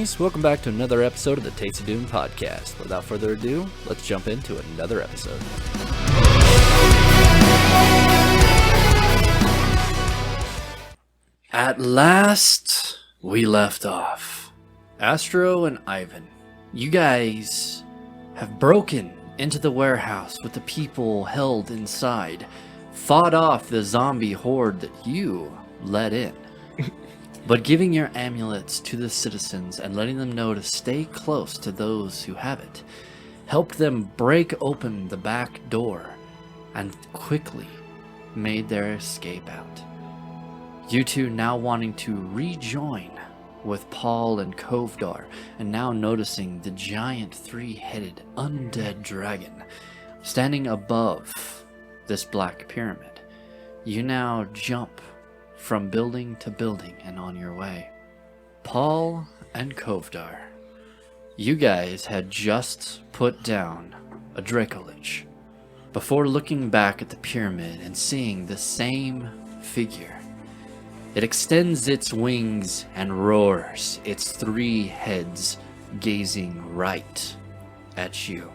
Doomies, welcome back to another episode of the TastyDoom podcast. Without further ado, let's jump into another episode. At last, we left off. Astro and Iven, you guys have broken into the warehouse with the people held inside, fought off the zombie horde that you let in. But giving your amulets to the citizens and letting them know to stay close to those who have it helped them break open the back door and quickly made their escape out. You two now wanting to rejoin with Paul and Kovdar, and now noticing the giant three-headed undead dragon standing above this black pyramid. You now jump from building to building and on your way. Paul and Kovdar, you guys had just put down a Dracolich before looking back at the pyramid and seeing the same figure. It extends its wings and roars, its three heads gazing right at you.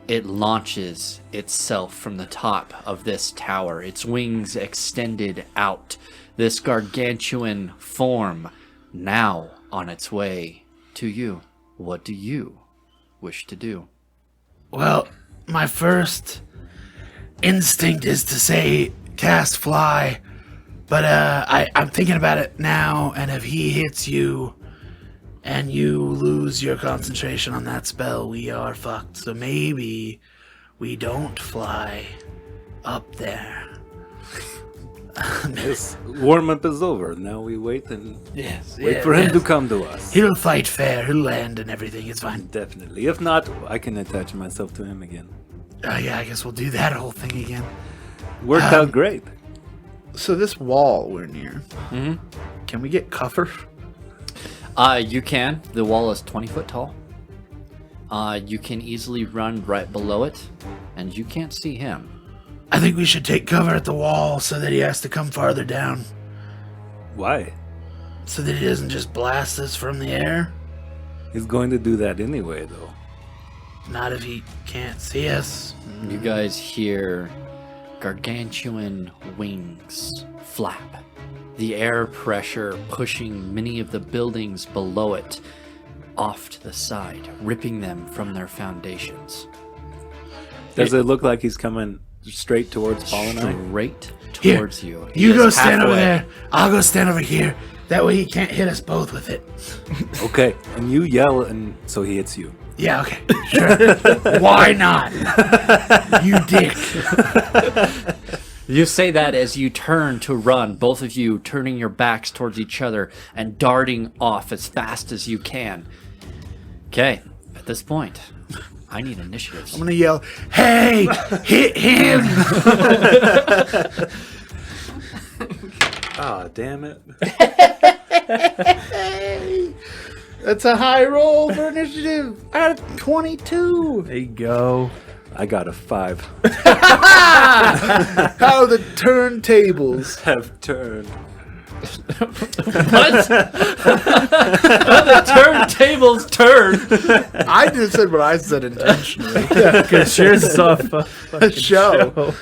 It launches itself from the top of this tower, its wings extended out, this gargantuan form now on its way to you. What do you wish to do? Well, my first instinct is to say cast fly, but I'm thinking about it now, and if he hits you and you lose your concentration on that spell, we are fucked. So maybe we don't fly up there. This warm-up is over. Now we wait and wait for him to come to us. He'll fight fair. He'll land and everything. It's fine. Definitely. If not, I can attach myself to him again. Yeah, I guess we'll do that whole thing again. Worked out great. So this wall we're near, can we get cover? You can. The wall is 20 foot tall. You can easily run right below it, and you can't see him. I think we should take cover at the wall so that he has to come farther down. Why? So that he doesn't just blast us from the air. He's going to do that anyway, though. Not if he can't see us. You guys hear gargantuan wings flap, the air pressure pushing many of the buildings below it off to the side, ripping them from their foundations. Does it look like he's coming straight towards Paul and I? Straight Here, towards you. You He go is stand over halfway. there. I'll go stand over here. That way he can't hit us both with it. Okay, and you yell, and so he hits you. Yeah, okay. Sure. Why not? You dick. You say that as you turn to run, both of you turning your backs towards each other and darting off as fast as you can. Okay, at this point, I need initiatives. I'm gonna yell, hey, hit him! Ah, damn it. That's a high roll for initiative. Out of 22. There you go. I got a 5. How the turntables. Have turned. What? The turntables turn. I just said what I said intentionally. Because yours is off A show.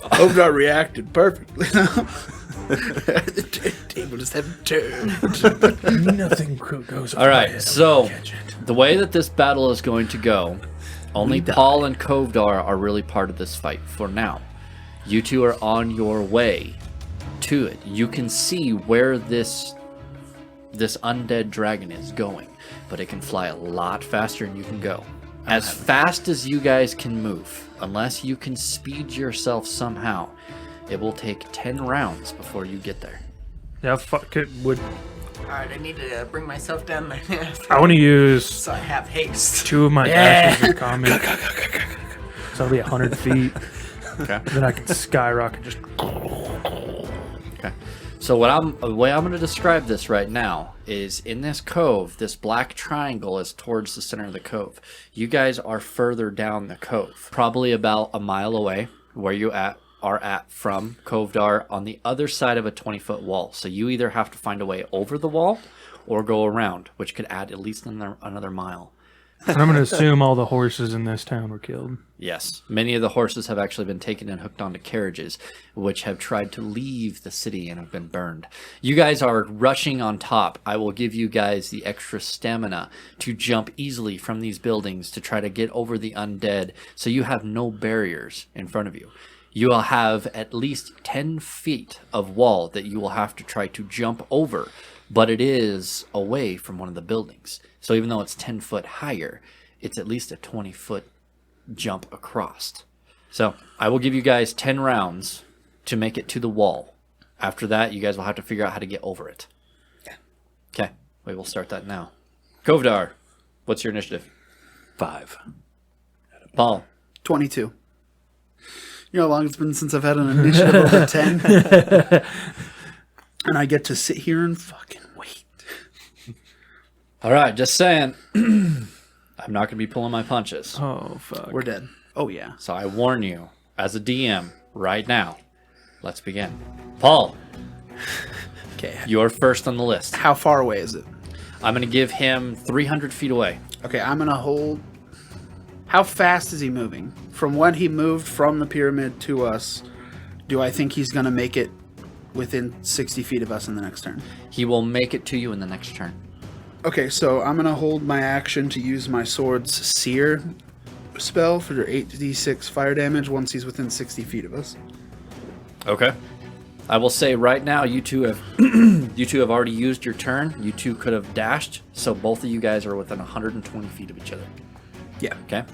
Kovdar reacted perfectly. The turntable just haven't turned. Nothing goes All right, so the way that this battle is going to go, only Paul and Kovdar are really part of this fight for now. You two are on your way to it. You can see where this undead dragon is going, but it can fly a lot faster than you can go. As fast as you guys can move, unless you can speed yourself somehow, it will take 10 rounds before you get there. Yeah, fuck it. Would Alright, I need to bring myself down there. I want to use So I have haste. 2 of my actions in common. So I'll be 100 feet. Okay. Then I can skyrocket just. Okay. So the way I'm going to describe this right now is in this cove, this black triangle is towards the center of the cove. You guys are further down the cove, probably about a mile away where you at are at from Kovdar on the other side of a 20-foot wall. So you either have to find a way over the wall or go around, which could add at least another mile. And I'm going to assume all the horses in this town were killed. Yes. Many of the horses have actually been taken and hooked onto carriages, which have tried to leave the city and have been burned. You guys are rushing on top. I will give you guys the extra stamina to jump easily from these buildings to try to get over the undead, so you have no barriers in front of you. You will have at least 10 feet of wall that you will have to try to jump over, but it is away from one of the buildings. So even though it's 10 foot higher, it's at least a 20-foot jump across. So I will give you guys 10 rounds to make it to the wall. After that, you guys will have to figure out how to get over it. Okay, we will start that now. Kovdar, what's your initiative? 5. Paul. 22. You know how long it's been since I've had an initiative over 10? And I get to sit here and fucking wait. All right, just saying. I'm not going to be pulling my punches. Oh, fuck. We're dead. Oh, yeah. So I warn you, as a DM, right now, let's begin. Paul, Okay. you're first on the list. How far away is it? I'm going to give him 300 feet away. Okay, I'm going to hold... How fast is he moving? From when he moved from the pyramid to us, do I think he's going to make it within 60 feet of us in the next turn? He will make it to you in the next turn. Okay, so I'm going to hold my action to use my sword's Seer spell for 8d6 fire damage once he's within 60 feet of us. Okay. I will say right now, you two have you two have already used your turn. You two could have dashed, so both of you guys are within 120 feet of each other. Yeah. Okay.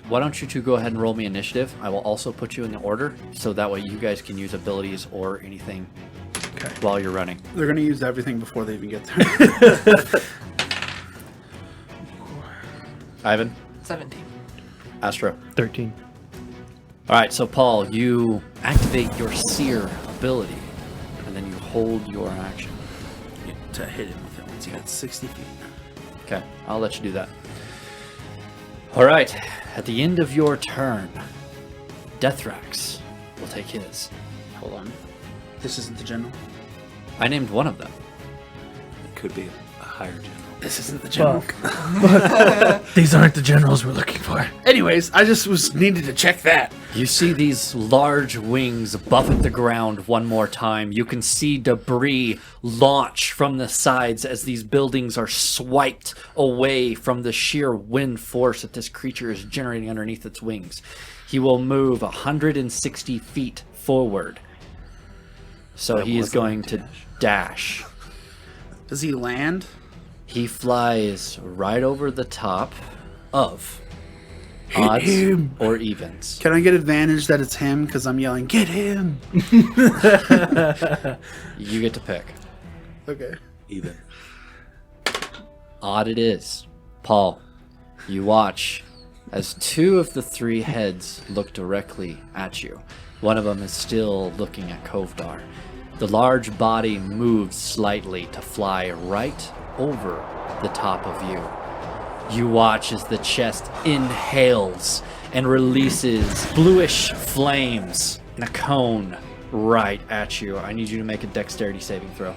Why don't you two go ahead and roll me initiative? I will also put you in the order, so that way you guys can use abilities or anything while you're running. They're going to use everything before they even get there. Ivan, 17. Astro. 13. All right, so Paul, you activate your Seer ability, and then you hold your action. To hit him with it once he gets 60 feet. Okay, I'll let you do that. All right, at the end of your turn, Deathrax will take his. Hold on. This isn't the general. I named one of them. It could be a higher general. This isn't the general. These aren't the generals we're looking for. Anyways, I just was needed to check that. You see these large wings buffet the ground one more time. You can see debris launch from the sides as these buildings are swiped away from the sheer wind force that this creature is generating underneath its wings. He will move 160 feet forward. So That he is wasn't going a to dash. Does he land? He flies right over the top of Hit odds him. or evens. Can I get advantage that it's him because I'm yelling, get him? You get to pick. Okay. Even. Odd it is. Paul, you watch as two of the three heads look directly at you. One of them is still looking at Kovdar. The large body moves slightly to fly right over the top of you. You watch as the chest inhales and releases bluish flames in a cone right at you. I need you to make a dexterity saving throw.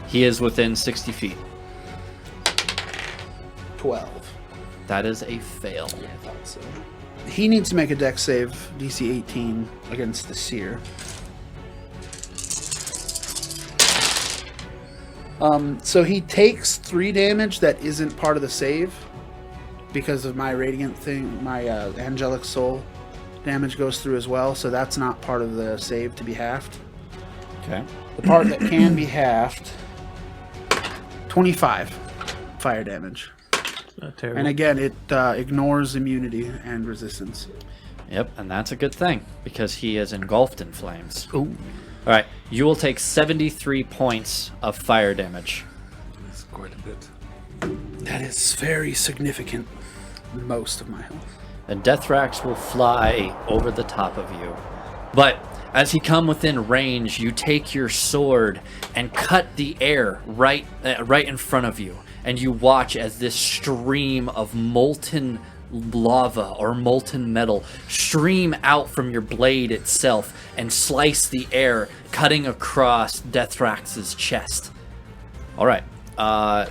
He is within 60 feet. 12. That is a fail. Yeah, I thought so. He needs to make a dex save, DC 18, against the Seer. So he takes 3 damage that isn't part of the save because of my radiant thing. My angelic soul damage goes through as well, so that's not part of the save to be halved. Okay. The part that can be halved, 25 fire damage. Not terrible. And again, it ignores immunity and resistance. Yep, and that's a good thing because he is engulfed in flames. Ooh. All right, you will take 73 points of fire damage. That's quite a bit. That is very significant. Most of my health. And Deathrax will fly over the top of you. But as he come within range, you take your sword and cut the air right in front of you. And you watch as this stream of molten lava or molten metal stream out from your blade itself and slice the air, cutting across Deathrax's chest. All right,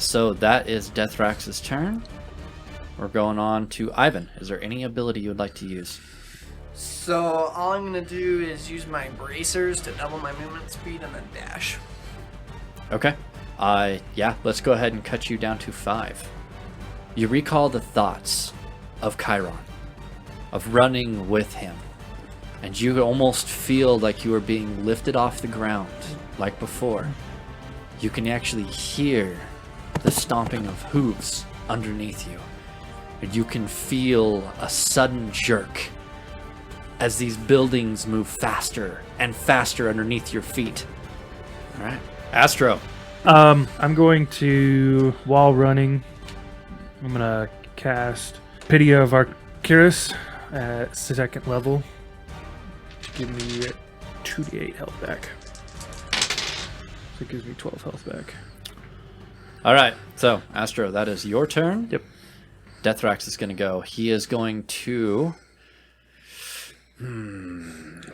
so that is Deathrax's turn. We're going on to Ivan. Is there any ability you would like to use? So all I'm gonna do is use my bracers to double my movement speed and then dash. Okay. Yeah, let's go ahead and cut you down to 5. You recall the thoughts of Chiron, of running with him, and you almost feel like you are being lifted off the ground like before. You can actually hear the stomping of hooves underneath you, and you can feel a sudden jerk as these buildings move faster and faster underneath your feet. All right, Astro. I'm going to, while running, I'm going to cast Pity of Arcturus at 2nd level to give me 2d8 health back. So it gives me 12 health back. All right, so Astro, that is your turn. Yep. Deathrax is going to go. He is going to...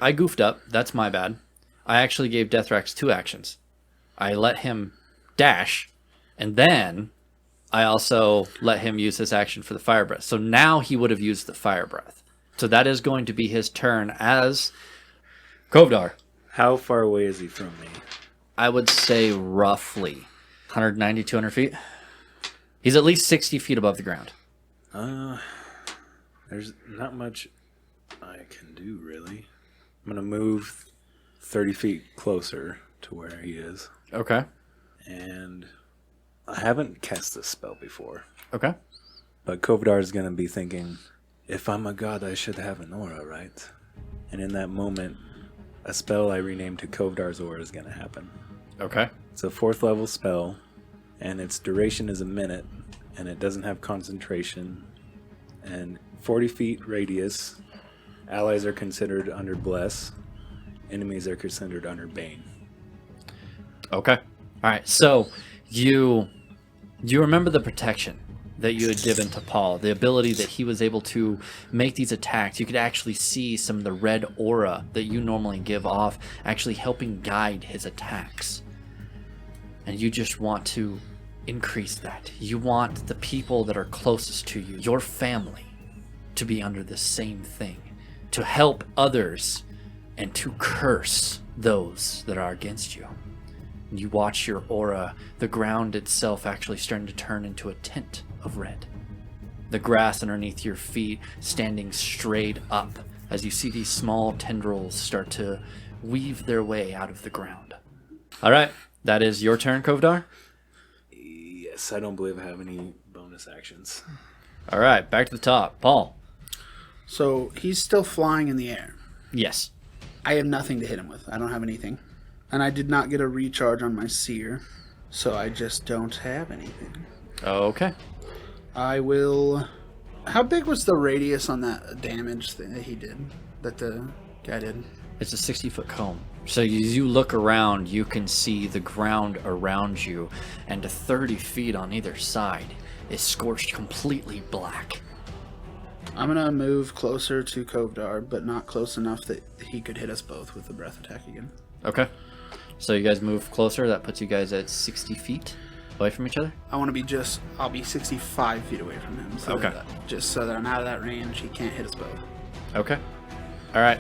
I goofed up. That's my bad. I actually gave Deathrax 2 actions. I let him dash, and then I also let him use his action for the fire breath. So now he would have used the fire breath. So that is going to be his turn as Kovdar. How far away is he from me? I would say roughly 190, 200 feet. He's at least 60 feet above the ground. There's not much I can do, really. I'm going to move 30 feet closer to where he is. Okay. And I haven't cast this spell before. Okay. But Kovdar is going to be thinking, if I'm a god, I should have an aura, right? And in that moment, a spell I renamed to Kovdar's aura is going to happen. Okay. It's a 4th level spell, and its duration is a minute, and it doesn't have concentration. And 40 feet radius, allies are considered under Bless, enemies are considered under Bane. Okay. All right. So you remember the protection that you had given to Paul, the ability that he was able to make these attacks. You could actually see some of the red aura that you normally give off actually helping guide his attacks. And you just want to increase that. You want the people that are closest to you, your family, to be under the same thing, to help others and to curse those that are against you. You watch your aura, the ground itself actually starting to turn into a tint of red. The grass underneath your feet standing straight up as you see these small tendrils start to weave their way out of the ground. All right, that is your turn, Kovdar. Yes, I don't believe I have any bonus actions. All right, back to the top. Paul. So he's still flying in the air. Yes. I have nothing to hit him with. I don't have anything. And I did not get a recharge on my seer, so I just don't have anything. Okay. I will... How big was the radius on that damage thing that he did? That the guy did? It's a 60-foot cone. So as you look around, you can see the ground around you, and 30 feet on either side is scorched completely black. I'm going to move closer to Kovdar, but not close enough that he could hit us both with the breath attack again. Okay. So you guys move closer. That puts you guys at 60 feet away from each other? I want to be I'll be 65 feet away from him. So Okay. Just so that I'm out of that range, he can't hit us both. Okay. All right.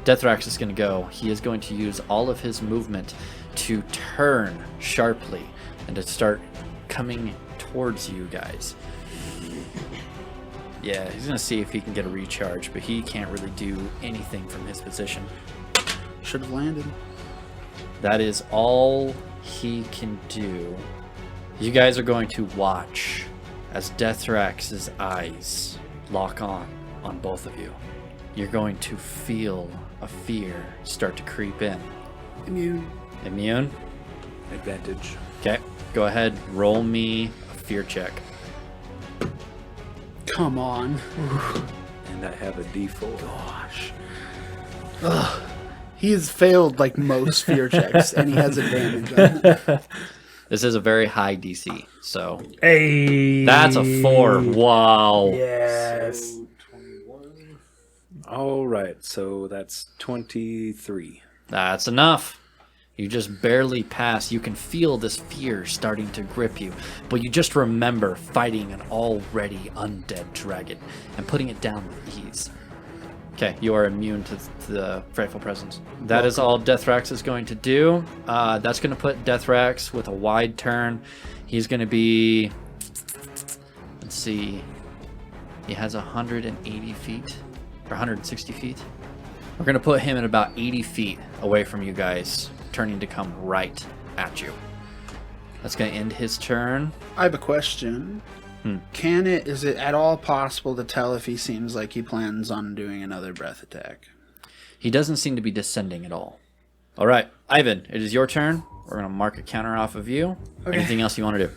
Deathrax is going to go. He is going to use all of his movement to turn sharply and to start coming towards you guys. Yeah, he's going to see if he can get a recharge, but he can't really do anything from his position. Should have landed. That is all he can do. You guys are going to watch as Deathrax's eyes lock on both of you. You're going to feel a fear start to creep in. Immune. Immune? Advantage. Okay, go ahead, roll me a fear check. Come on. And I have a D4. Gosh. Ugh. He has failed like most fear checks, and he has advantage on it. This is a very high DC, so Hey, that's a 4. Wow. Yes. All right, so that's 23. That's enough. You just barely pass. You can feel this fear starting to grip you, but you just remember fighting an already undead dragon and putting it down with ease. Okay, you are immune to the Frightful Presence. That is all Deathrax is going to do. That's going to put Deathrax with a wide turn. He's going to be... Let's see. He has 180 feet, or 160 feet. We're going to put him at about 80 feet away from you guys, turning to come right at you. That's going to end his turn. I have a question. Is it at all possible to tell if he seems like he plans on doing another breath attack? He doesn't seem to be descending at all. All right, Ivan, it is your turn. We're going to mark a counter off of you. Okay. Anything else you want to do?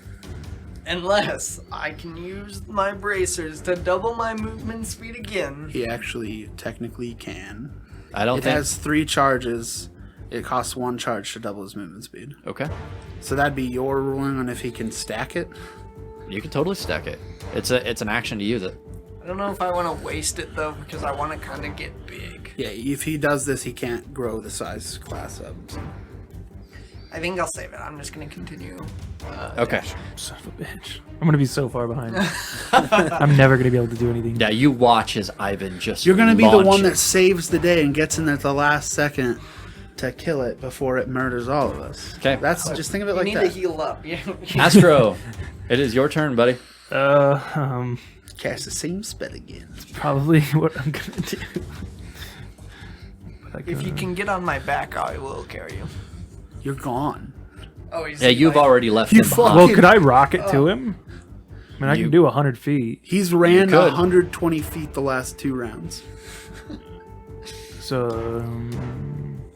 Unless I can use my bracers to double my movement speed again. He actually technically can. I don't It think... has 3 charges. It costs 1 charge to double his movement speed. Okay. So that'd be your ruling on if he can stack it. You can totally stack it. It's an action to use it. I don't know if I want to waste it though, because I want to kind of get big. Yeah, if he does this, he can't grow the size class up. So. I think I'll save it. I'm just going to continue. Okay. Son of a bitch. I'm gonna be so far behind. I'm never gonna be able to do anything. Yeah, you watch as Ivan just You're going to be the launch one it. that saves the day and gets in at the last second to kill it before it murders all of us. Okay. That's just think of it You like need that. to heal up. Yeah. Astro, it is your turn, buddy. Cast the same spell again. Probably what I'm gonna do. If you can get on my back, I will carry you. You're gone. Oh, he's Yeah, you've already left You him behind. Well, could I rocket to him? I mean, I You- can do 100 feet. He's ran could. 120 feet the last 2 rounds. So,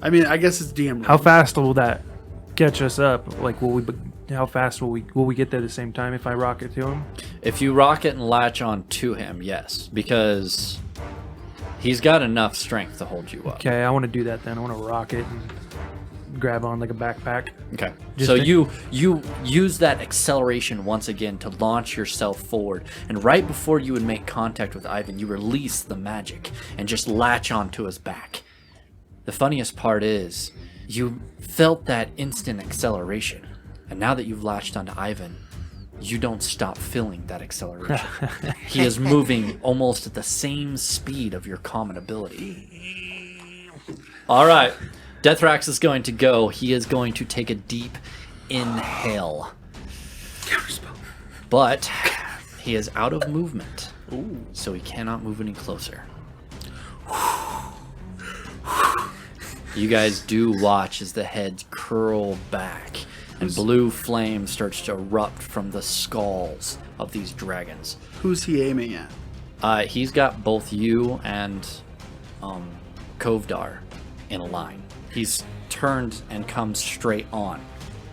I mean, I guess it's DM. how fast will that catch us up? Like, how fast will we get there at the same time if I rocket to him? If you rocket and latch on to him, yes, because he's got enough strength to hold you up. Okay, I want to do that then. I want to rocket and grab on like a backpack. Okay. Just So think- you use that acceleration once again to launch yourself forward, and right before you would make contact with Ivan, you release the magic and just latch onto his back. The funniest part is you felt that instant acceleration, and now that you've latched onto Ivan, you don't stop feeling that acceleration. He is moving almost at the same speed of your common ability. All right. Deathrax is going to go. He is going to take a deep inhale. But he is out of movement. So he cannot move any closer. You guys do watch as the heads curl back and blue flame starts to erupt from the skulls of these dragons. Who's he aiming at? He's got both you and Kovdar in a line. He's turned and comes straight on.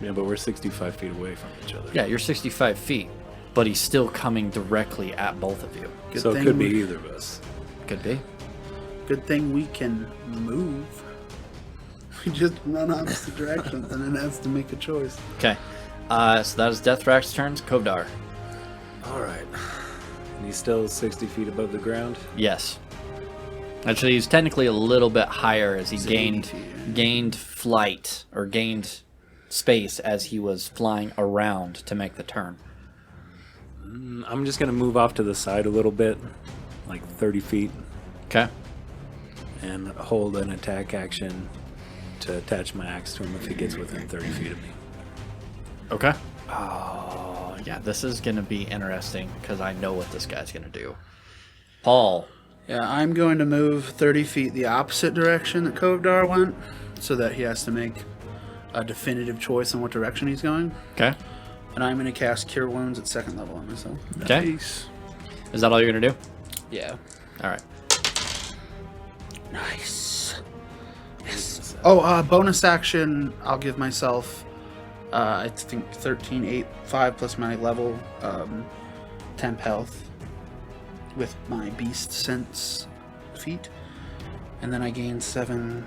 Yeah, but we're 65 feet away from each other. Yeah, you're 65 feet, but he's still coming directly at both of you. Good So it thing could be we- either of us. Could be. Good thing we can move. We just run opposite directions and it has to make a choice. Okay. So that is Deathrax's turn. Kovdar. All right. And he's still 60 feet above the ground. Yes. Actually, he's technically a little bit higher as he gained 80 gained flight or gained space as he was flying around to make the turn. I'm just going to move off to the side a little bit, like 30 feet, Okay. and hold an attack action to attach my axe to him if he gets within 30 feet of me. Okay. Oh, yeah, this is going to be interesting because I know what this guy's going to do. Paul. Yeah, I'm going to move 30 feet the opposite direction that Kovdar went so that he has to make a definitive choice on what direction he's going. Okay. And I'm going to cast Cure Wounds at 2nd level on myself. Okay. Nice. Is that all you're going to do? Yeah. All right. Nice. Yes. Oh, bonus action, I'll give myself, I think 13, 8, 5 plus my level, 10 health with my beast sense feat. And then I gain 17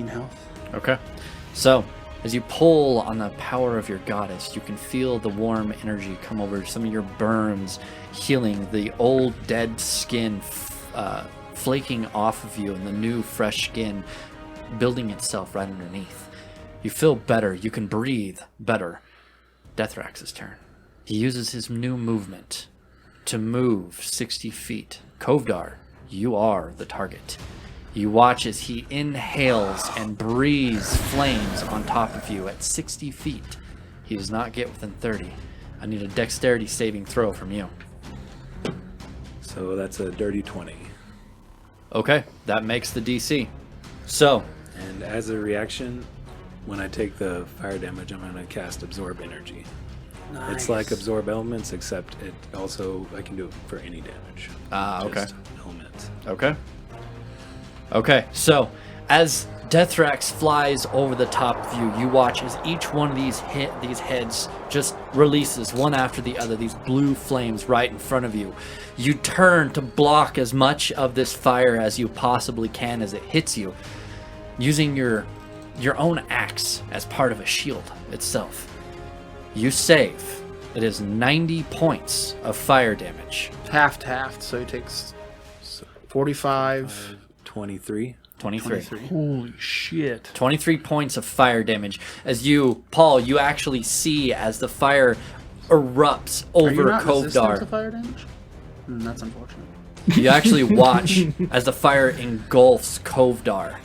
health. Okay. So, As you pull on the power of your goddess, you can feel the warm energy come over some of your burns, healing the old dead skin flaking off of you, and the new fresh skin building itself right underneath. You feel better. You can breathe better. Deathrax's turn. He uses his new movement to move 60 feet. Kovdar, you are the target. You watch as he inhales and breathes flames on top of you at 60 feet. He does not get within 30. I need a dexterity saving throw from you. So that's a dirty 20. Okay, that makes the DC. So, And as a reaction, when I take the fire damage, I'm going to cast Absorb Energy. It's like Absorb Elements, except it also, I can do it for any damage. okay. Just elements. Okay. Okay, so as Deathrax flies over the top of you, you watch as each one of these heads just releases one after the other, these blue flames right in front of you. You turn to block as much of this fire as you possibly can as it hits you, using your own axe as part of a shield itself. You save. It is 90 points of fire damage. Half to half, so he takes 45. 23. 23. Holy shit. 23 points of fire damage. As you, Paul, you actually see as the fire erupts Are you over not resistant to Kovdar. fire damage? That's unfortunate. You actually watch as the fire engulfs Kovdar,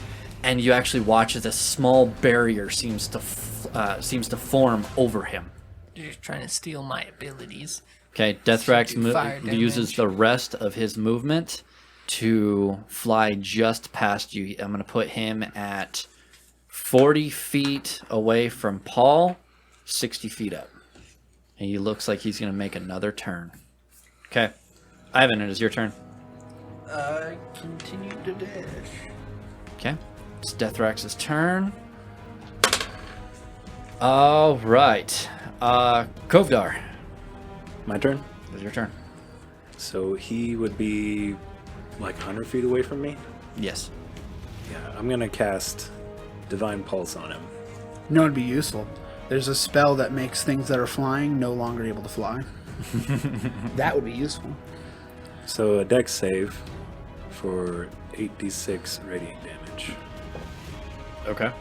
and you actually watch as a small barrier seems to form over him. You're just trying to steal my abilities. Okay, Deathrax Do fire uses damage. the rest of his movement to fly just past you. I'm going to put him at 40 feet away from Paul, 60 feet up. And he looks like he's going to make another turn. Okay. Ivan, it is your turn. Continue to dash. Okay. It's Deathrax's turn. All right. Kovdar, My turn? it is your turn. So he would be like 100 feet away from me? Yes. Yeah, I'm going to cast Divine Pulse on him. You know, it'd be useful. There's a spell that makes things that are flying no longer able to fly. That would be useful. So a dex save for 8d6 radiant damage. Okay.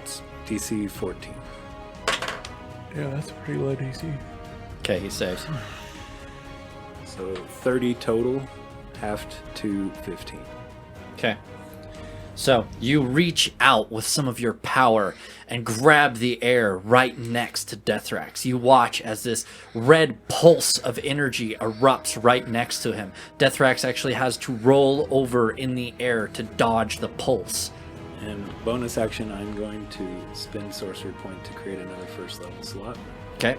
It's DC 14. Yeah, that's a pretty low DC. Okay, he saves. So 30 total, halved to 15. Okay. So you reach out with some of your power and grab the air right next to Deathrax. You watch as this red pulse of energy erupts right next to him. Deathrax actually has to roll over in the air to dodge the pulse. And bonus action, I'm going to spend Sorcery Point to create another first level slot. Okay.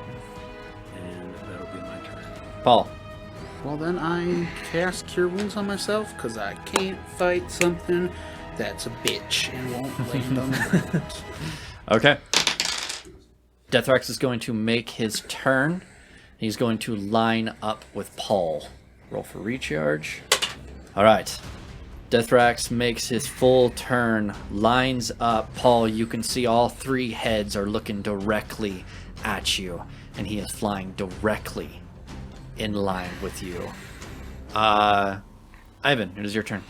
And that'll be my turn. Paul. Well, then I cast Cure Wounds on myself because I can't fight something that's a bitch and won't land on the ground. Okay. Deathrax is going to make his turn. He's going to line up with Paul. Roll for recharge. All right. Deathrax makes his full turn, lines up. Paul, you can see all three heads are looking directly at you, and he is flying directly in line with you. Ivan, it is your turn.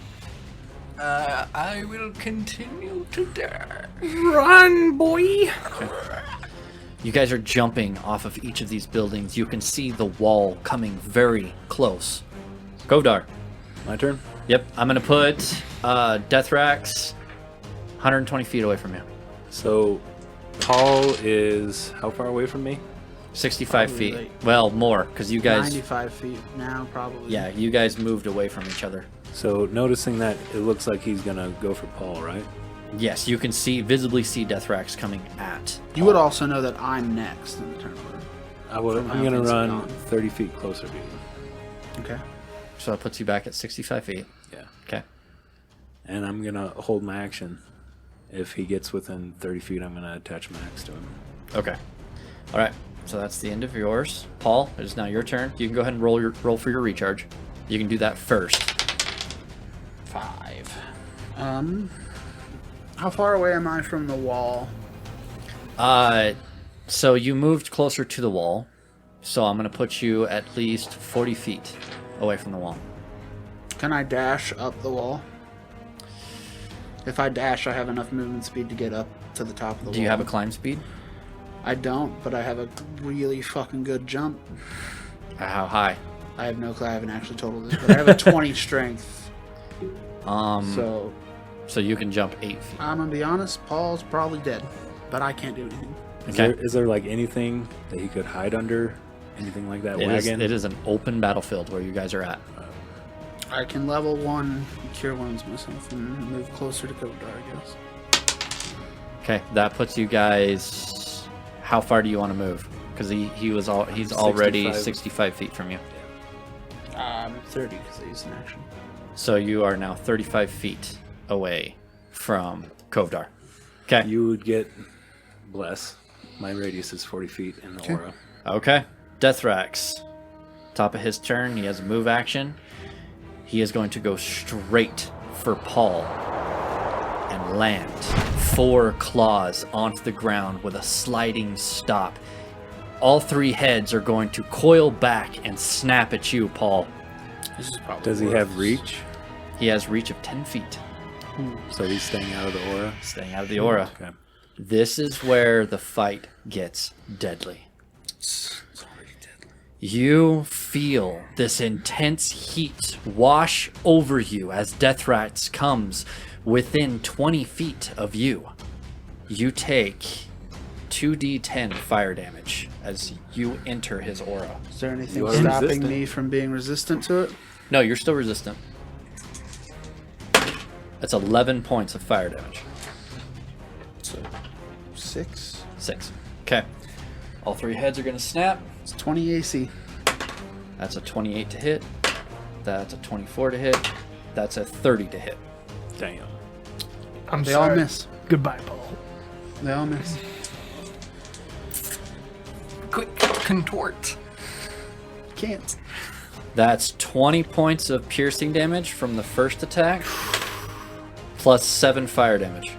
I will continue to dash. Run, boy! You guys are jumping off of each of these buildings. You can see the wall coming very close. Kovdar. My turn? Yep, I'm going to put Deathrax 120 feet away from you. So Paul is how far away from me? 65 Probably feet. like Well, more, because you guys... 95 feet now, probably. Yeah, you guys moved away from each other. So noticing that, it looks like he's gonna go for Paul, right? Yes, you can visibly see Deathrax coming at. You would also know that I'm next in the turn order. I'm gonna things have run gone. 30 feet closer to you. Okay. So that puts you back at 65 feet. Yeah. Okay. And I'm gonna hold my action. If he gets within 30 feet, I'm gonna attach my axe to him. Okay. All right. So that's the end of yours. Paul, it is now your turn. You can go ahead and roll for your recharge. You can do that first. 5. How far away am I from the wall? So you moved closer to the wall. So I'm going to put you at least 40 feet away from the wall. Can I dash up the wall? If I dash, I have enough movement speed to get up to the top of the wall. Do you have a climb speed? I don't, but I have a really fucking good jump. How high? I have no clue. I haven't actually totaled it, but I have a 20 strength. So you can jump 8 feet. I'm gonna be honest. Paul's probably dead, but I can't do anything. Is there like anything that you could hide under? Anything like that wagon? It is an open battlefield where you guys are at. I can level 1 cure wounds myself and move closer to Kovdar, I guess. Okay, that puts you guys. How far do you want to move? Because he's already 65 feet from you. 30 because I used an action. So you are now 35 feet away from Kovdar. Okay. You would get bless. My radius is 40 feet in the aura. Okay. Deathrax. Top of his turn, he has a move action. He is going to go straight for Paul and land 4 claws onto the ground with a sliding stop. All 3 heads are going to coil back and snap at you, Paul. This is probably Does he have reach? He has reach of 10 feet. So he's staying out of the aura? Staying out of the aura. Okay. This is where the fight gets deadly. It's already deadly. You feel this intense heat wash over you as Deathrax comes within 20 feet of you. You take 2d10 fire damage as you enter his aura. Is there anything You are stopping resistant. me from being resistant to it? No, you're still resistant. That's 11 points of fire damage. So 6. 6. Okay. All 3 heads are going to snap. It's 20 AC. That's a 28 to hit. That's a 24 to hit. That's a 30 to hit. Damn. I'm They sorry. all miss. Goodbye, Paul. They all miss. Quick contort. Can't. That's 20 points of piercing damage from the first attack, plus 7 fire damage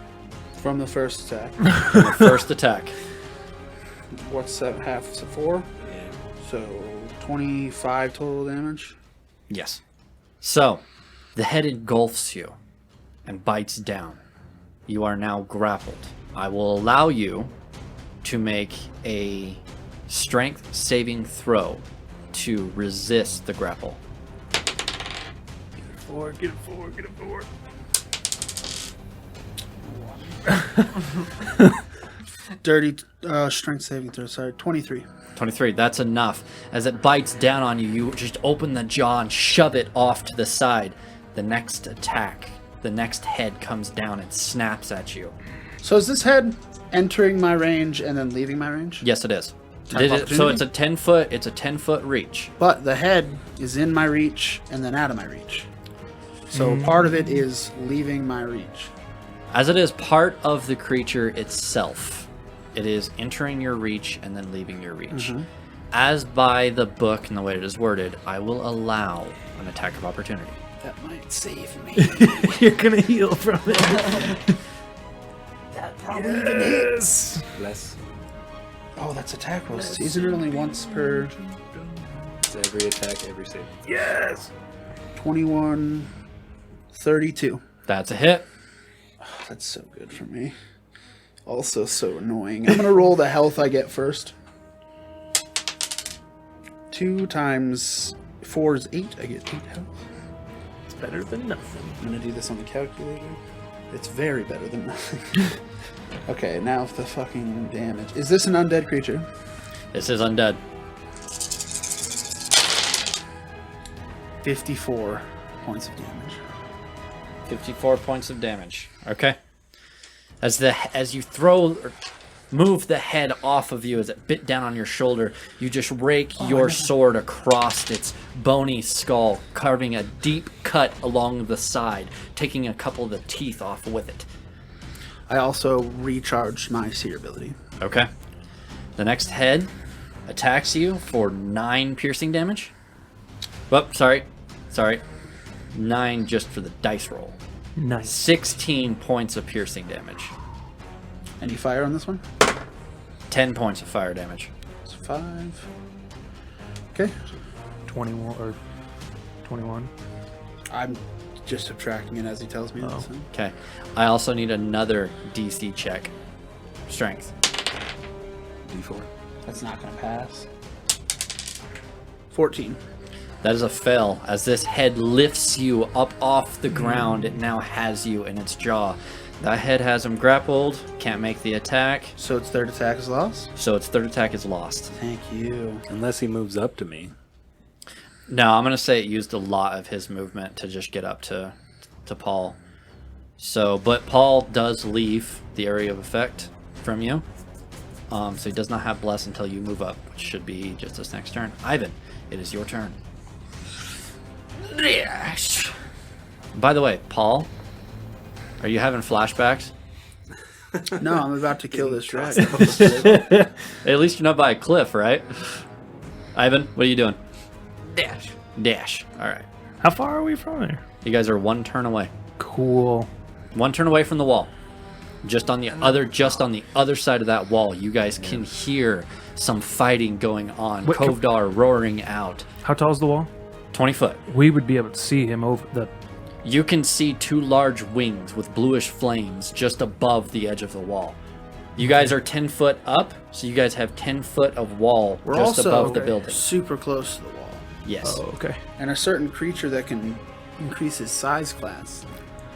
From the first attack. from the first attack. What's that? Half? So 4? So 25 total damage. Yes. So, the head engulfs you and bites down. You are now grappled. I will allow you to make a strength saving throw to resist the grapple. Four, get a 4, get a 4. Dirty strength saving throw. Sorry, 23. 23, that's enough. As it bites down on you, you just open the jaw and shove it off to the side. The next attack, the next head comes down and snaps at you. So is this head entering my range and then leaving my range? Yes, it is. Type So opportunity? it's a 10-foot. It's a 10-foot reach. But the head is in my reach and then out of my reach. So part of it is leaving my reach. As it is part of the creature itself, it is entering your reach and then leaving your reach. As by the book and the way it is worded, I will allow an attack of opportunity. That might save me. You're gonna heal from it. That probably even hit. Yes. Bless. Oh, that's attack rolls. Isn't it only once per It's every attack, every save. Yes. 21, 32? That's a hit. That's so good for me. Also so annoying. I'm gonna roll the health I get first. 2 times 4 is 8. I get 8 health. It's better than nothing. I'm gonna do this on the calculator. It's very better than nothing. Okay, now the fucking damage. Is this an undead creature? This is undead. 54 points of damage. 54 points of damage. Okay. As you throw or move the head off of you as it bit down on your shoulder, you just rake your sword across its bony skull, carving a deep cut along the side, taking a couple of the teeth off with it. I also recharged my seer ability. Okay. The next head attacks you for 9 piercing damage. Sorry. 9 just for the dice roll. Nice. 16 points of piercing damage. Any fire on this one? 10 points of fire damage. It's 5. Okay. 21 or 21. I'm just subtracting it as he tells me. Oh. So. Okay. I also need another DC check. Strength. D4. That's not going to pass. 14. That is a fail. As this head lifts you up off the ground, it now has you in its jaw. That head has him grappled, can't make the attack, So its third attack is lost? so its third attack is lost. Thank you. Unless he moves up to me. No, I'm going to say it used a lot of his movement to just get up to Paul. So, but Paul does leave the area of effect from you. So he does not have bless until you move up, which should be just this next turn. Ivan, it is your turn. By the way, Paul, are you having flashbacks? No, I'm about to kill this dragon. At least you're not by a cliff, right? Ivan, what are you doing? Dash. Dash. All right. How far are we from there? You guys are one turn away. Cool. One turn away from the wall. Just on the other side of that wall, you guys can hear some fighting going on. Wait, Kovdar roaring out. How tall is the wall? 20 foot. We would be able to see him over the. You can see two large wings with bluish flames just above the edge of the wall. You guys are 10 foot up, so you guys have 10 foot of wall We're just also above the building. super close to the wall. Yes. Oh, okay. And a certain creature that can increase his size class.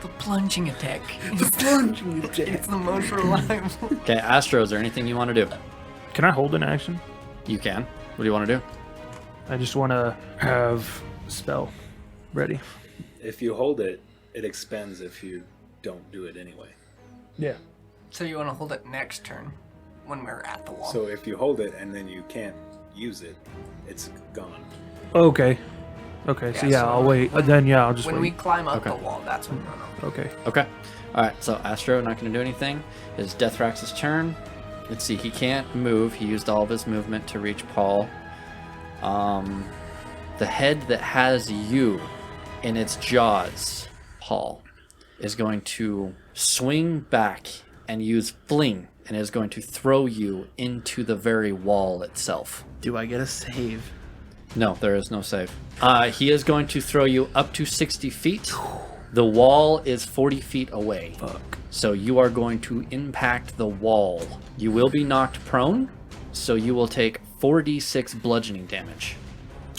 The plunging attack. The plunging attack. It's the most reliable. Okay, Astro, is there anything you want to do? Can I hold an action? You can. What do you want to do? I just want to have spell ready. If you hold it, it expends if you don't do it anyway. Yeah. So you want to hold it next turn when we're at the wall. So if you hold it and then you can't use it, it's gone. Okay. Okay. So Yeah, yeah, so I'll wait. Then yeah, I'll just when we wait. climb up Okay. the wall, that's when we're on. Okay. Okay. All right. So Astro not going to do anything. It's Deathrax's turn. Let's see. He can't move. He used all of his movement to reach Paul. The head that has you in its jaws, Paul, is going to swing back and use fling, and is going to throw you into the very wall itself. Do I get a save? No, there is no save. He is going to throw you up to 60 feet. The wall is 40 feet away. Fuck. So you are going to impact the wall. You will be knocked prone, so you will take 4d6 bludgeoning damage.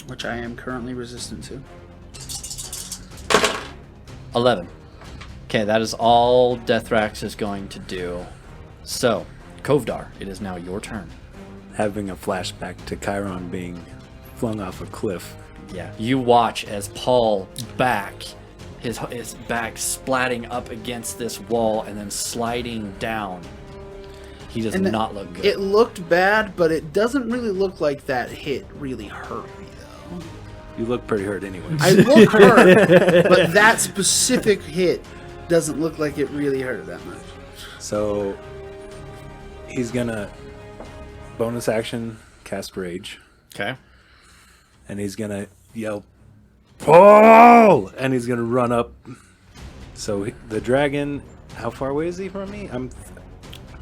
Which I am currently resistant to. 11. Okay, that is all Deathrax is going to do. So, Kovdar, it is now your turn. Having a flashback to Chiron being flung off a cliff. Yeah. You watch as Paul his back splatting up against this wall and then sliding down. He does And not look good. It looked bad, but it doesn't really look like that hit really hurt me, though. You look pretty hurt anyway. I look hurt, but that specific hit doesn't look like it really hurt that much. So he's gonna bonus action cast rage, Okay. and he's gonna yell, "Paul!" and he's gonna run up. So the dragon, how far away is he from me?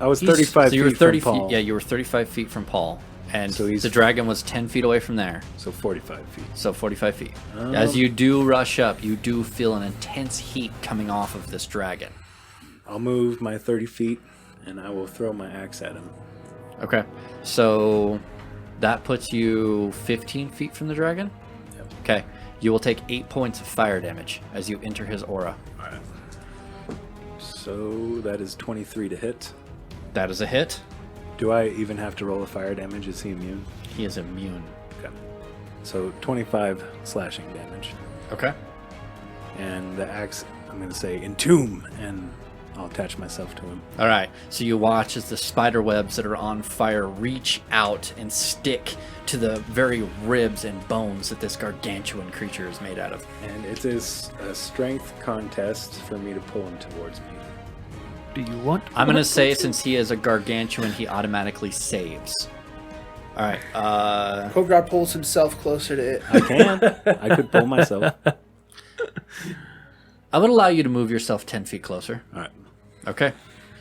I was 35 So you were feet 30 from feet. Paul. Yeah, you were 35 feet from Paul, and So he's- the dragon was 10 feet away from there. So 45 feet. So 45 feet. As you do rush up, you do feel an intense heat coming off of this dragon. I'll move my 30 feet, and I will throw my axe at him. Okay. So that puts you 15 feet from the dragon? Yep. Okay. You will take 8 points of fire damage as you enter his aura. So that is 23 to hit. That is a hit. Do I even have to roll a fire damage? Is he immune? He is immune. Okay. So 25 slashing damage. Okay. And the axe, I'm going to say entomb, and I'll attach myself to him. All right. So you watch as the spider webs that are on fire reach out and stick to the very ribs and bones that this gargantuan creature is made out of. And it is a strength contest for me to pull him towards me. Do you want? I'm going to say since he is a gargantuan, he automatically saves. All right. Kovdar pulls himself closer to it. I can. I could pull myself. I would allow you to move yourself 10 feet closer. All right. Okay.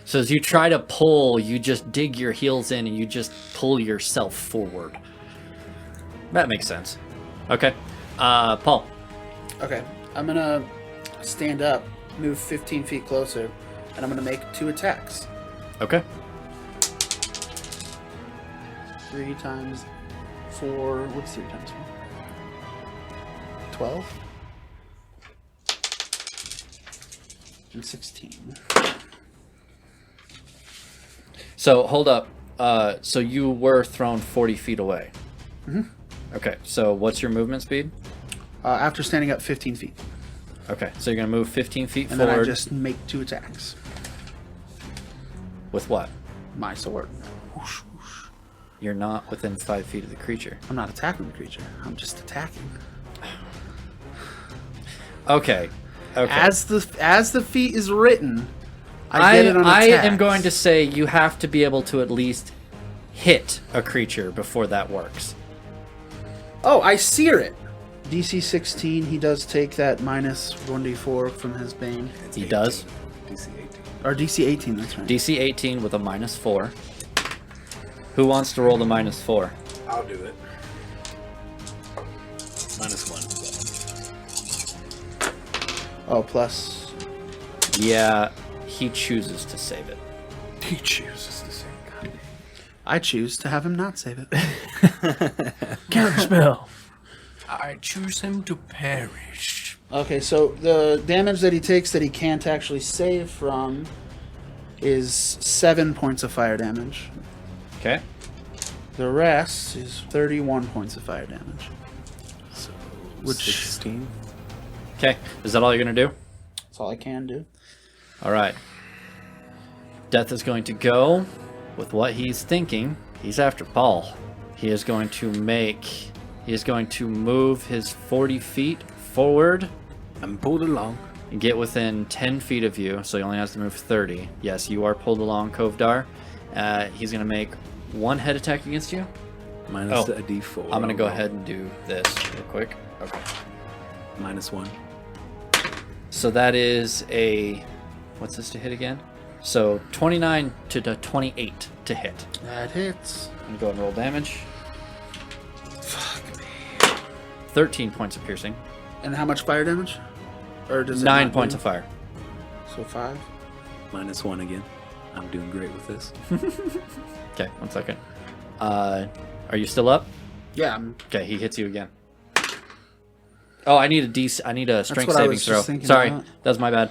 So as you try to pull, you just dig your heels in and you just pull yourself forward. That makes sense. Okay. Paul. Okay, I'm gonna stand up, move 15 feet closer, and I'm gonna make 2 attacks. Okay. 3 times 4. What's 3 times 4? 12? And 16. So hold up. So you were thrown 40 feet away. Mhm. Okay. So what's your movement speed? After standing up 15 feet. Okay. So you're gonna move 15 feet And forward. then I just make 2 attacks. With what? My sword. Whoosh, whoosh. You're not within 5 feet of the creature. I'm not attacking the creature. I'm just attacking. Okay. Okay. As the feat is written, I get it on I attacks. am going to say you have to be able to at least hit a creature before that works. Oh, I sear it. DC 16, he does take that minus 1d4 from his bane. He does. DC 18. Or DC 18, that's right. DC 18 with a -4. Who wants to roll the -4? I'll do it. -1. Oh, plus. Yeah, he chooses to save it. He chooses to say God. I choose to have him not save it. Counter spell. I choose him to perish. Okay, so the damage that he takes that he can't actually save from is 7 points of fire damage. Okay. The rest is 31 points of fire damage. So Which- 16. Okay. Is that all you're going to do? That's all I can do. All right. Death is going to go with what he's thinking. He's after Paul. He is going to move his 40 feet forward I'm pulled along. and get within 10 feet of you, so he only has to move 30. Yes, you are pulled along, Kovdar. He's going to make 1 head attack against you. Minus Oh, a D4. I'm going to go ahead and do this real quick. Okay. -1. So that is a... What's this to hit again? So 29 to 28 to hit. That hits. I'm going to go ahead and roll damage. Fuck me. 13 points of piercing. And how much fire damage? Or does it 9 not points do? of fire. So 5. -1 again. I'm doing great with this. Okay, 1 second. Are you still up? Yeah, I'm Okay, he hits you again. Oh, I need a strength what I saving was throw. just thinking Sorry, about. that's my bad.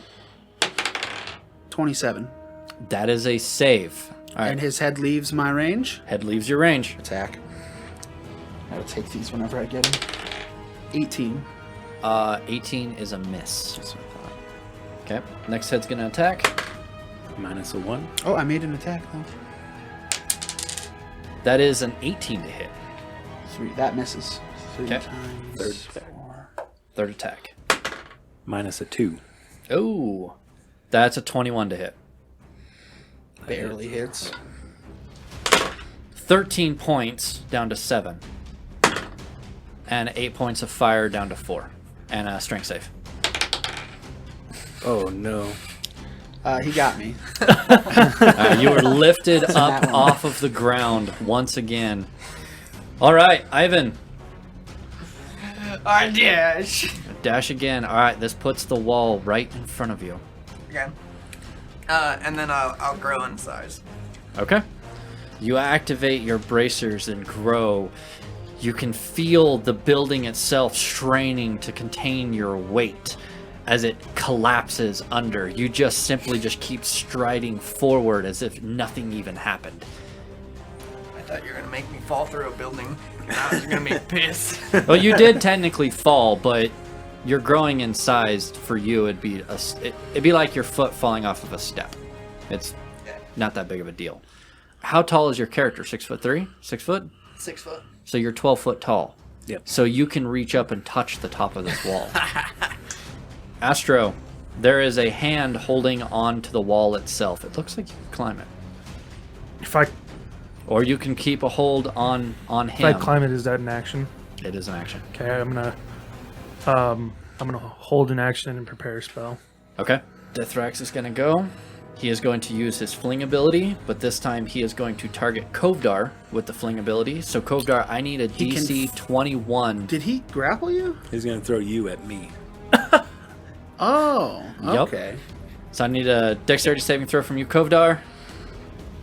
27. That is a save. All right, And his head leaves my range. head leaves your range. Attack. I gotta take these whenever I get them. 18. 18 is a miss. That's what I thought. Okay, next head's gonna attack. -1. Oh, I made an attack though. That is an 18 to hit. 3. That misses. 3 Okay. times Third 4. Third attack. -2. Oh, that's a 21 to hit. Barely hits. 13 points down to 7. And 8 points of fire down to 4. And a strength save. Oh no. He got me. You were lifted That up one. off of the ground once again. All right, Ivan. I dash. Dash again. All right, this puts the wall right in front of you. Okay. And then I'll grow in size. Okay. You activate your bracers and grow. You can feel the building itself straining to contain your weight as it collapses under. You just simply keep striding forward as if nothing even happened. I thought you were gonna make me fall through a building. I was gonna be pissed. Well, you did technically fall, but you're growing in size. For you, it'd be like your foot falling off of a step. It's not that big of a deal. How tall is your character? 6'3"? 6 foot? 6 foot. So you're 12 foot tall. Yep. So you can reach up and touch the top of this wall. Astro, there is a hand holding on to the wall itself. It looks like you can climb it. If I Or you can keep a hold on if him. I climb it, is that an action? It is an action. Okay, I'm gonna hold an action and prepare a spell. Okay. Deathrax is going to go. He is going to use his fling ability, but this time he is going to target Kovdar with the fling ability. So Kovdar, I need a DC 21. Did he grapple you? He's going to throw you at me. Oh, Yep. okay. So I need a dexterity saving throw from you, Kovdar.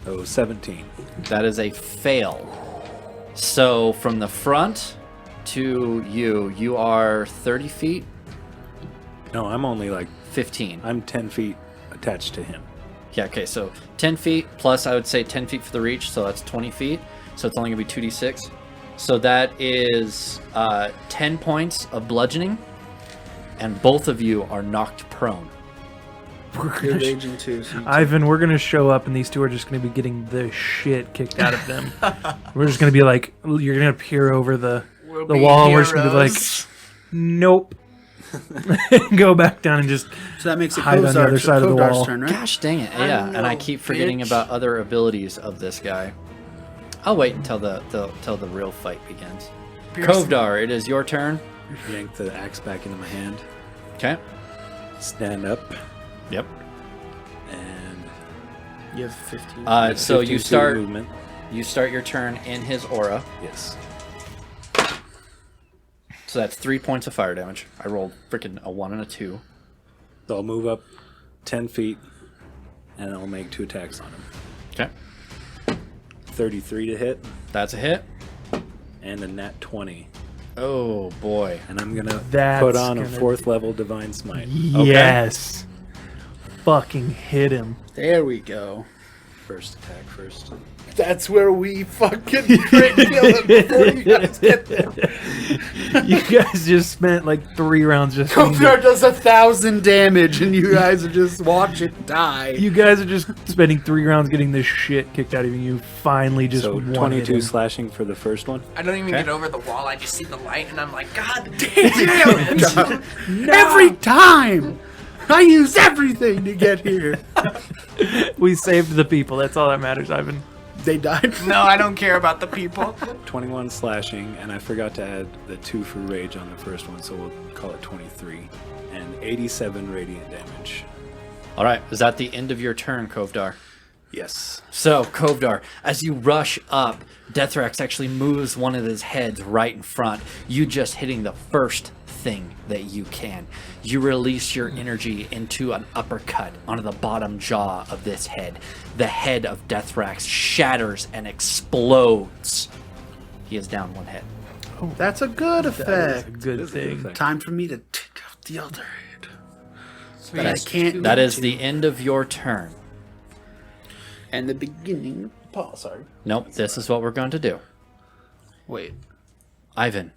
Oh, 17. That is a fail. So from the front to you, you are 30 feet, No, I'm only like, 15. I'm 10 feet attached to him. Yeah, okay, so 10 feet plus I would say 10 feet for the reach, so that's 20 feet. So it's only going to be 2d6. So that is 10 points of bludgeoning, and both of you are knocked prone. You're raging too. So Ivan, we're gonna show up and these two are just gonna be getting the shit kicked out of them. We're just gonna be like, you're gonna peer over the wall and we're just gonna be like, nope. Go back down and just so that makes it hide on the other side of the Kovdar's wall. turn, right? Gosh dang it, yeah, and I keep forgetting about other abilities of this guy. I'll wait until the real fight begins. Kovdar, it is your turn. Yank the axe back into my hand. Okay. Stand up. Yep. And You have 15. So 15 you feet start movement. your turn in his aura. Yes. So that's 3 points of fire damage. I rolled freaking a 1 and a 2. So I'll move up 10 feet, and I'll make 2 attacks on him. Okay. 33 to hit, That's a hit. and a nat 20. Oh boy. And I'm gonna That's put on a gonna 4th level Divine Smite. yes. Fucking hit him. There we go. First attack first. That's where we fucking crit kill him before you guys get there. You guys just spent like 3 rounds just. Kovdar does 1,000 damage, and you guys are just watch it die. You guys are just spending 3 rounds getting this shit kicked out of you. You finally just So won 22 it. slashing for the first one. I don't even Okay. get over the wall. I just see the light, and I'm like, God damn it! Every time, I use everything to get here. We saved the people. That's all that matters, Ivan. They died. No, I don't care about the people. 21 slashing, and I forgot to add the 2 for rage on the first one, so we'll call it 23. And 87 radiant damage. All right. Is that the end of your turn, Kovdar? Yes. So, Kovdar, as you rush up, Deathrax actually moves one of his heads right in front. You just hitting the first thing that you can. You release your energy into an uppercut onto the bottom jaw of this head. The head of Deathrax shatters and explodes. He is down 1 hit. That's a good That's a effect. good thing. Time for me to take out the other head. But I can't. That is the end of your turn. And the beginning of Paul. Sorry. Nope, this is what we're going to do. Wait. Ivan,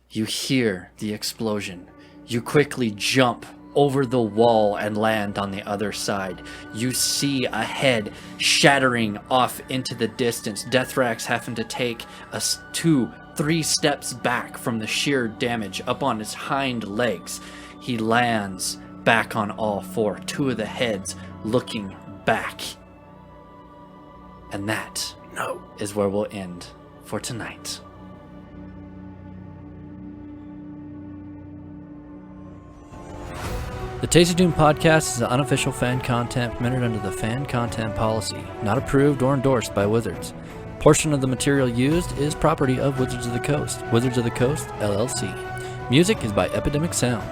you hear the explosion. You quickly jump over the wall and land on the other side. You see a head shattering off into the distance. Deathrax having to take 2-3 steps back from the sheer damage up on his hind legs. He lands back on all 4, 2 of the heads looking back. And that is where we'll end for tonight. The TastyDoom podcast is an unofficial fan content permitted under the fan content policy, not approved or endorsed by Wizards. Portion of the material used is property of Wizards of the Coast, Wizards of the Coast, LLC. Music is by Epidemic Sound.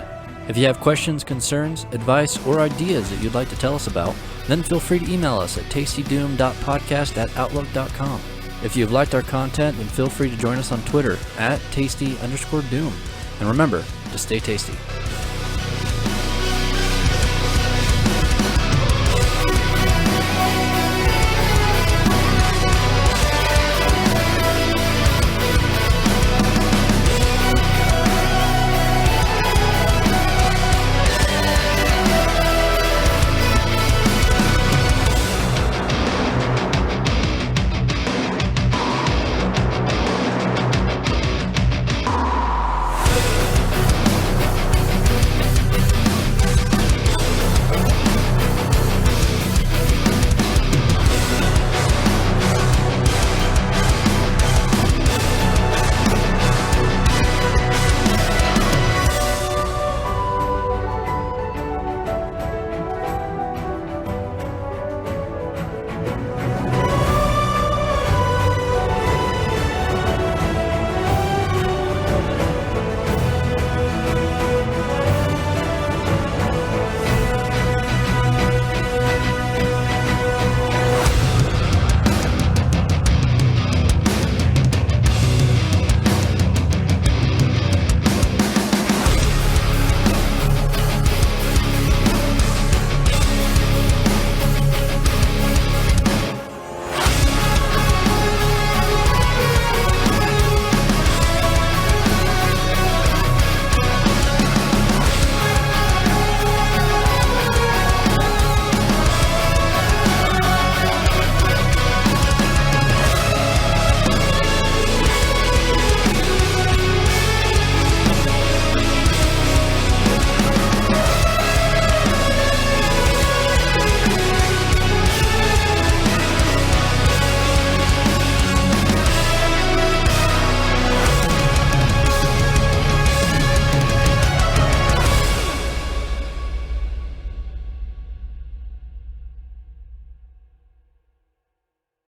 If you have questions, concerns, advice, or ideas that you'd like to tell us about, then feel free to email us at tastydoom.podcast@outlook.com. If you've liked our content, then feel free to join us on Twitter at tasty_doom. And remember to stay tasty.